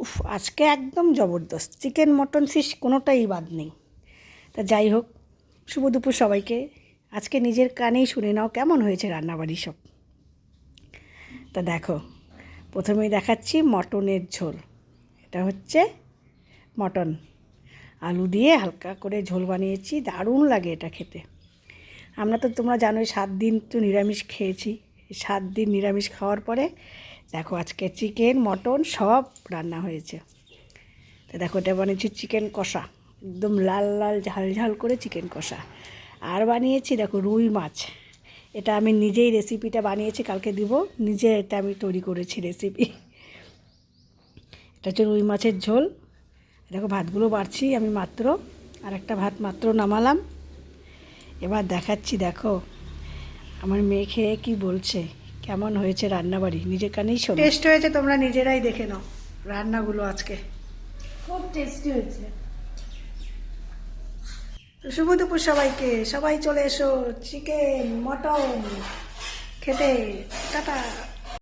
উফ, আজকে একদম জবরদস্ত, চিকেন মটন ফিশ কোনোটাই বাদ নেই। তা যাই হোক, শুভ দুপুর সবাইকে। আজকে নিজের কানেই শুনে নাও কেমন হয়েছে রান্নাবাড়ি সব। তা দেখো, প্রথমেই দেখাচ্ছি মটনের ঝোল। এটা হচ্ছে মটন, আলু দিয়ে হালকা করে ঝোল বানিয়েছি, দারুণ লাগে এটা খেতে। আমরা তো তোমরা জানোই 7 দিন তো নিরামিষ খেয়েছি। 7 দিন নিরামিষ খাওয়ার পরে দেখো আজকে চিকেন মটন সব রান্না হয়েছে। তো দেখো, এটা বানিয়েছি চিকেন কষা, একদম লাল লাল ঝাল ঝাল করে চিকেন কষা। আর বানিয়েছি দেখো রুই মাছ। এটা আমি নিজেই রেসিপিটা বানিয়েছি, কালকে দিব। নিজে এটা আমি তৈরি করেছি রেসিপি। এটা হচ্ছে রুই মাছের ঝোল। দেখো ভাতগুলো বাড়ছি আমি মাত্র, আর একটা ভাত মাত্র নামালাম। এবার দেখাচ্ছি, দেখো আমার মেয়ে খেয়ে কী বলছে, কেমন হয়েছে রান্নাবাড়ি, নিজের কানেই শোনো। টেস্ট হয়েছে, তোমরা নিজেরাই দেখে নাও রান্নাগুলো আজকে। খুব টেস্টি হয়েছে। তো শুভ দুপুর সবাইকে, সবাই চলে এসো চিকেন মটন খেতে। টাটা।